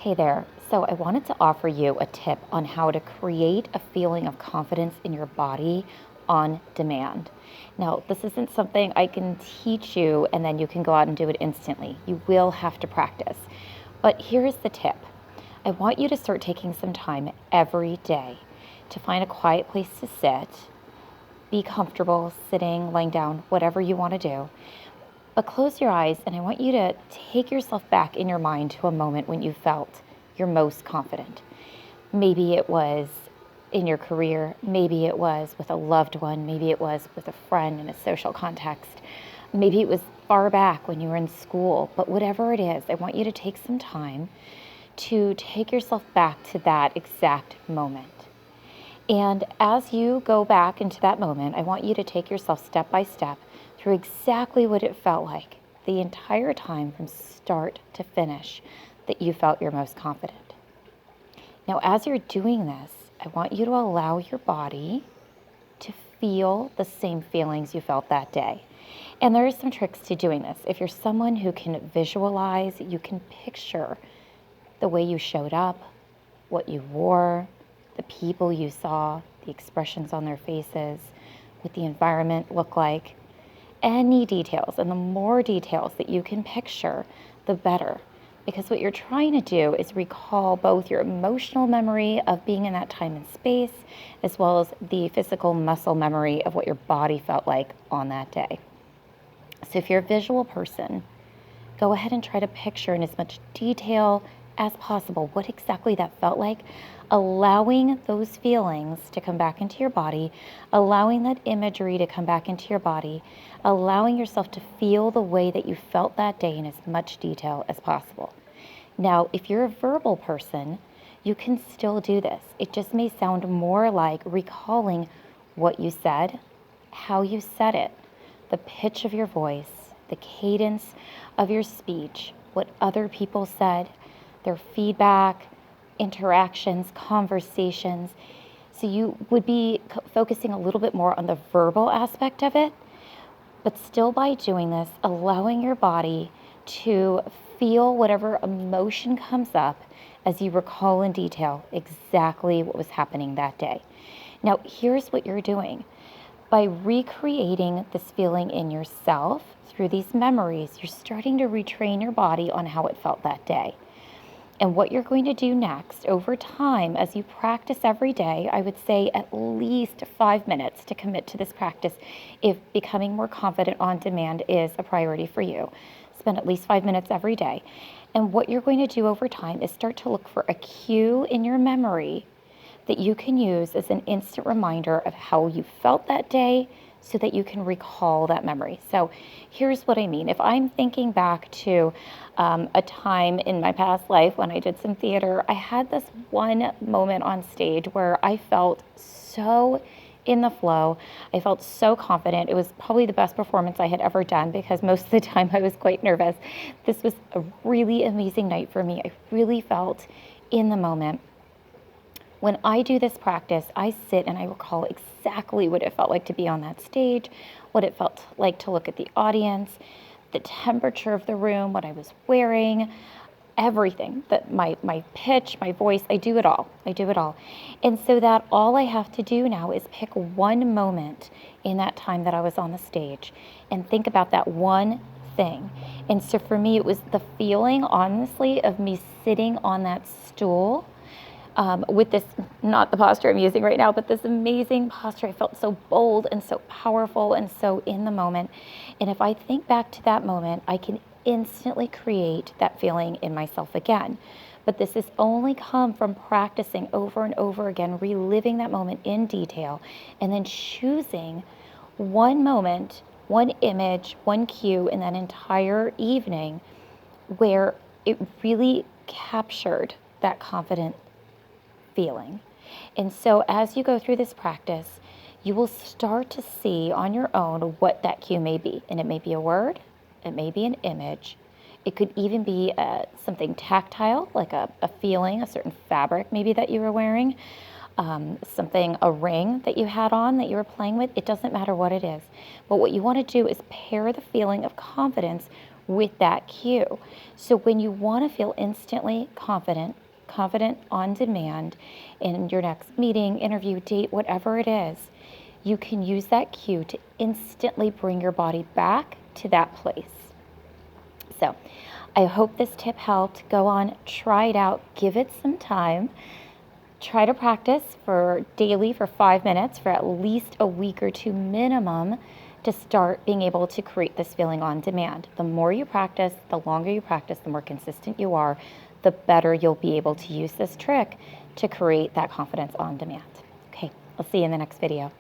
Hey there. So, I wanted to offer you a tip on how to create a feeling of confidence in your body on demand. Now, this isn't something I can teach you and then you can go out and do it instantly. You will have to practice. But here's the tip. I want you to start taking some time every day to find a quiet place to sit, be comfortable sitting, laying down, whatever you want to do. But close your eyes, and I want you to take yourself back in your mind to a moment when you felt your most confident. Maybe it was in your career, maybe it was with a loved one, maybe it was with a friend in a social context, maybe it was far back when you were in school. But whatever it is, I want you to take some time to take yourself back to that exact moment. And as you go back into that moment, I want you to take yourself step by step through exactly what it felt like the entire time from start to finish that you felt your most confident. Now, as you're doing this, I want you to allow your body to feel the same feelings you felt that day. And there are some tricks to doing this. If you're someone who can visualize, you can picture the way you showed up, what you wore, the people you saw, the expressions on their faces, what the environment looked like, any details. And the more details that you can picture, the better. Because what you're trying to do is recall both your emotional memory of being in that time and space, as well as the physical muscle memory of what your body felt like on that day. So if you're a visual person, go ahead and try to picture in as much detail as possible what exactly that felt like, allowing those feelings to come back into your body, allowing that imagery to come back into your body, allowing yourself to feel the way that you felt that day in as much detail as possible. Now, if you're a verbal person, you can still do this. It just may sound more like recalling what you said, how you said it, the pitch of your voice, the cadence of your speech, what other people said, their feedback, interactions, conversations. So you would be focusing a little bit more on the verbal aspect of it, but still by doing this, allowing your body to feel whatever emotion comes up as you recall in detail exactly what was happening that day. Now, here's what you're doing. By recreating this feeling in yourself through these memories, you're starting to retrain your body on how it felt that day. And what you're going to do next over time, as you practice every day, I would say at least 5 minutes to commit to this practice if becoming more confident on demand is a priority for you. Spend at least 5 minutes every day. And what you're going to do over time is start to look for a cue in your memory that you can use as an instant reminder of how you felt that day so that you can recall that memory. So here's what I mean. If I'm thinking back to a time in my past life when I did some theater, I had this one moment on stage where I felt so in the flow. I felt so confident. It was probably the best performance I had ever done because most of the time I was quite nervous. This was a really amazing night for me. I really felt in the moment. When I do this practice, I sit and I recall exactly what it felt like to be on that stage, what it felt like to look at the audience, the temperature of the room, what I was wearing, everything, that my pitch, my voice, I do it all. I do it all. And so that all I have to do now is pick one moment in that time that I was on the stage and think about that one thing. And so for me, it was the feeling, honestly, of me sitting on that stool with this, not the posture I'm using right now, but this amazing posture. I felt so bold and so powerful and so in the moment. And if I think back to that moment, I can instantly create that feeling in myself again. But this has only come from practicing over and over again, reliving that moment in detail, and then choosing one moment, one image, one cue in that entire evening where it really captured that confident feeling. And so as you go through this practice, you will start to see on your own what that cue may be. And it may be a word, it may be an image, it could even be something tactile, like a feeling, a certain fabric maybe that you were wearing, a ring that you had on that you were playing with. It doesn't matter what it is. But what you want to do is pair the feeling of confidence with that cue. So when you want to feel instantly confident on demand in your next meeting, interview, date, whatever it is, you can use that cue to instantly bring your body back to that place. So I hope this tip helped. Go on, try it out, give it some time. Try to practice for daily for 5 minutes for at least a week or two minimum to start being able to create this feeling on demand. The more you practice, the longer you practice, the more consistent you are, the better you'll be able to use this trick to create that confidence on demand. Okay, I'll see you in the next video.